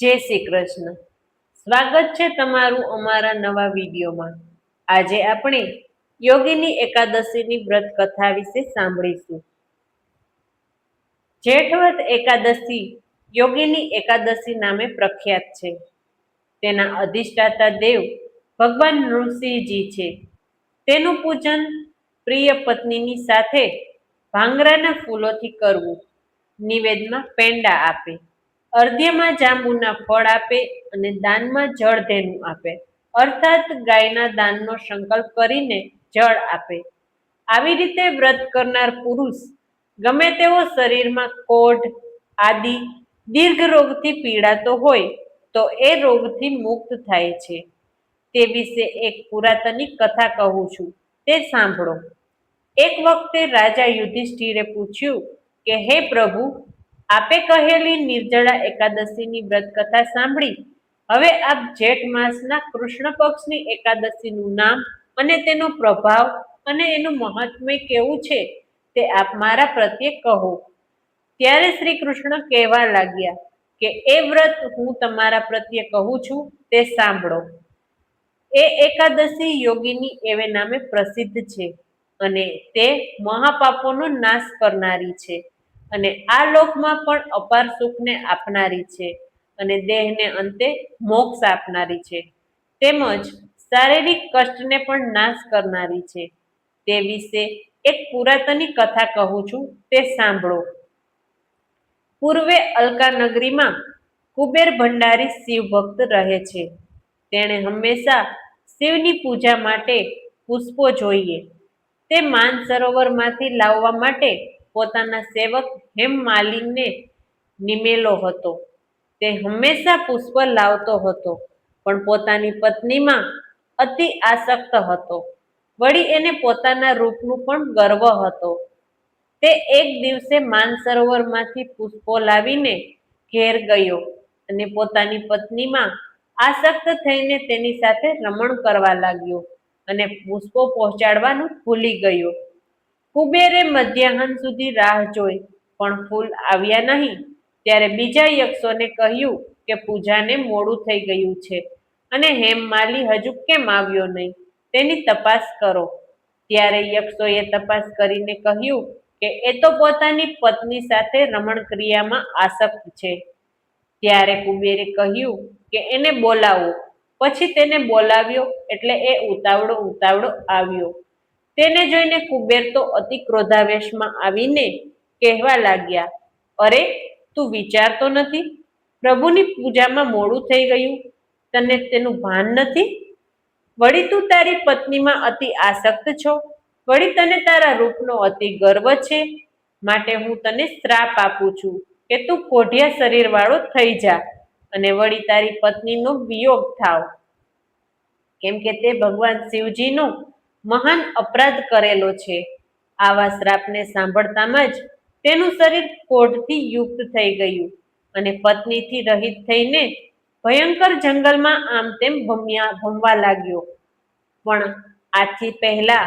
જય શ્રી કૃષ્ણ. સ્વાગત છે તમારું અમારા નવા વિડીયોમાં. આજે આપણે યોગીની એકાદશીની વ્રત કથા વિશે સાંભળીશું. જેઠવદ એકાદશી યોગીની એકાદશી નામે પ્રખ્યાત છે. તેના અધિષ્ઠાતા દેવ ભગવાન નૃસિંહજી છે. તેનું પૂજન પ્રિય પત્નીની સાથે ભાંગરાના ફૂલોથી કરવું. નિવેદમાં પેંડા આપે, અર્ધ્યમાં જાંબુના ફળ આપે અને દાનમાં જળ ધેનું આપે, અર્થાત ગાયના દાનનો સંકલ્પ કરીને જળ આપે. આવી રીતે વ્રત કરનાર પુરુષ ગમે તેવો શરીરમાં કોઢ આદિ દીર્ઘ રોગથી પીડાતો હોય તો એ રોગથી મુક્ત થાય છે. તે વિશે એક પુરાતનિક કથા કહું છું, તે સાંભળો. એક વખતે રાજા યુધિષ્ઠિરે પૂછ્યું કે હે પ્રભુ, આપે કહેલી નિર્જળા એકાદશીની વ્રત કથા સાંભળી. હવે આપ જેઠ માસના કૃષ્ણ પક્ષની એકાદશીનું નામ અને તેનો પ્રભાવ અને એનું મહાત્મ્ય કેવું છે તે આપ મારા પ્રત્યે કહો. ત્યારે શ્રી કૃષ્ણ કહેવા લાગ્યા કે એ વ્રત હું તમારા પ્રત્યે કહું છું તે સાંભળો. એ એકાદશી યોગીની એવે નામે પ્રસિદ્ધ છે અને તે મહાપાપોનો નાશ કરનારી છે અને આ લોકમાં પણ અપાર સુખને આપનારી છે અને દેહને અંતે મોક્ષ આપનારી છે, તેમજ શારીરિક કષ્ટને પણ નાશ કરનારી છે. તે વિશે એક પુરાતની કથા કહું છું, તે સાંભળો. પૂર્વે અલકા નગરીમાં કુબેર ભંડારી શિવ ભક્ત રહે છે. તેણે હંમેશા શિવની પૂજા માટે પુષ્પો જોઈએ. તે માનસરોવરમાંથી લાવવા માટે પોતાના સેવક હેમમાલિનીને નિમેલો હતો. તે હંમેશા પુષ્પ લાવતો હતો, પણ પોતાની પત્નીમાં અતિ આસક્ત હતો. વળી એને પોતાના રૂપનું પણ ગર્વ હતો. તે એક દિવસે માનસરોવરમાંથી પુષ્પો લાવીને ઘેર ગયો અને પોતાની પત્નીમાં આસક્ત થઈને તેની સાથે રમણ કરવા લાગ્યો અને પુષ્પો પહોંચાડવાનું ભૂલી ગયો. કુબેરે મધ્યાહન સુધી રાહ જોઈ, પણ ફૂલ આવ્યા નહીં. ત્યારે બીજા યક્ષોને કહ્યું કે પૂજાને મોડું થઈ ગયું છે અને હેમમાલી હજુ કેમ આવ્યો નહીં, તેની તપાસ કરો. ત્યારે યક્ષોએ તપાસ કરીને કહ્યું કે એ તો પોતાની પત્ની સાથે રમણ ક્રિયામાં આસક્ત છે. ત્યારે કુબેરે કહ્યું કે એને બોલાવો. પછી તેને બોલાવ્યો એટલે એ ઉતાવળો આવ્યો. તેને જોઈને કુબેર તો અતિ ક્રોધાવેશમાં આવીને કહેવા લાગ્યા, અરે, તું વિચારતો નથી? પ્રભુની પૂજામાં મોડું થઈ ગયું, તને તેનું ભાન નથી? વળી તું તારી પત્નીમાં અતિ આસક્ત છો. વળી તને તારા રૂપનો અતિ ગર્વ છે. માટે હું તને શ્રાપ આપું છું કે તું કોઢિયા શરીર વાળો થઈ જા અને વળી તારી પત્નીનો વિયોગ થાવ. કેમ કે તે ભગવાન શિવજીનો મહાન અપરાધ કરેલો છે. આવા શ્રાપને સાંભળતામાં જ તેનું શરીર કોઢથી યુક્ત થઈ ગયું અને પત્નીથી રહિત થઈને ભયંકર જંગલમાં આમ તેમ ભમવા લાગ્યો. પણ આથી પહેલા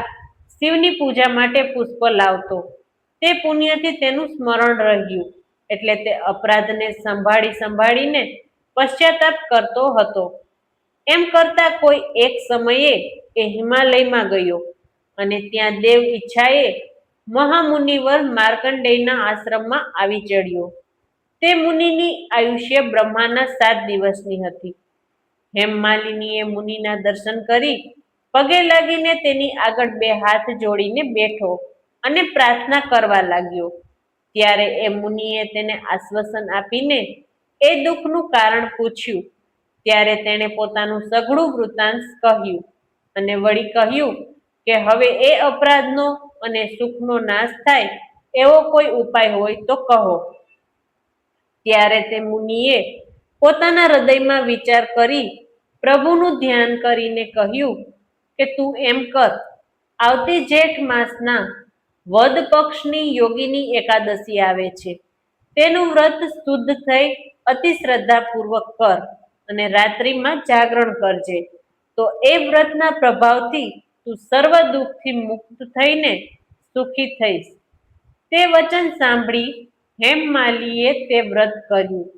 શિવની પૂજા માટે પુષ્પ લાવતો. તે પુણ્યથી તેનું સ્મરણ રહ્યું એટલે તે અપરાધને સંભાળીને પશ્ચાતાપ કરતો હતો. એમ કરતા કોઈ એક સમયે એ હિમાલયમાં ગયો અને ત્યાં દેવ ઈચ્છાએ મહામુનિવર માર્કંડેયના આશ્રમમાં આવી ચડ્યો. તે મુનિની આયુષ્ય બ્રહ્માના 7 દિવસની હતી. હેમમાલિનીએ મુનિના દર્શન કરી પગે લાગીને તેની આગળ 2 હાથ જોડીને બેઠો અને પ્રાર્થના કરવા લાગ્યો. ત્યારે એ મુનિએ તેને આશ્વાસન આપીને એ દુઃખનું કારણ પૂછ્યું. ત્યારે તેણે પોતાનું સઘળું વૃત્તાંત કહ્યું અને વળી કહ્યું કે હવે એ અપરાધનો અને સુખનો નાશ થાય એવો કોઈ ઉપાય હોય તો કહો. ત્યારે તે મુનિએ પોતાના હૃદયમાં વિચાર કરી પ્રભુનું ધ્યાન કરીને કહ્યું કે તું એમ કર, આવતી જેઠ માસના વદ પક્ષની યોગીની એકાદશી આવે છે. તેનું વ્રત શુદ્ધ થઈ અતિ શ્રદ્ધાપૂર્વક કર અને રાત્રિમાં જાગરણ કરજે. તો એ વ્રતના પ્રભાવથી તું સર્વ દુઃખથી મુક્ત થઈને સુખી થઈશ. તે વચન સાંભળી હેમમાલીએ તે વ્રત કર્યું.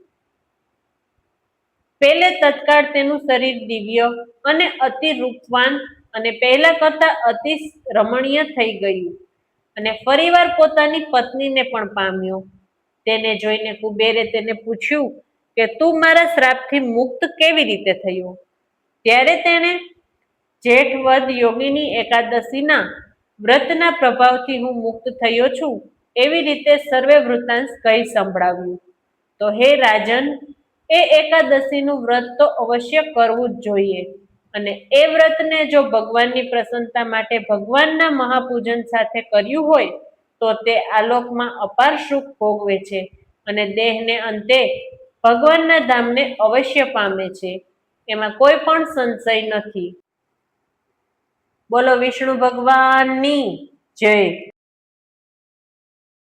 પેલે તત્કાળ તેનું શરીર દિવ્ય અને અતિ રૂપવાન અને પહેલા કરતા અતિ રમણીય થઈ ગયું અને ફરીવાર પોતાની પત્નીને પણ પામ્યો. તેને જોઈને કુબેરે તેને પૂછ્યું કે તું મારા શ્રાપથી મુક્ત કેવી રીતે થયો? ત્યારે તેણે જેઠવદ યોગીની એકાદશીના વ્રતના પ્રભાવથી હું મુક્ત થયો છું એવી રીતે સર્વે વૃત્તાંશ કહી સંભળાવ્યું. તો હે રાજન, એ એકાદશીનું વ્રત તો અવશ્ય કરવું જ જોઈએ અને એ વ્રતને જો ભગવાનની પ્રસન્નતા માટે ભગવાનના મહાપૂજન સાથે કર્યું હોય તો તે આલોકમાં અપાર સુખ ભોગવે છે અને દેહને અંતે ભગવાનના ધામને અવશ્ય પામે છે. એમાં કોઈ પણ સંશય નથી. બોલો વિષ્ણુ ભગવાનની જય.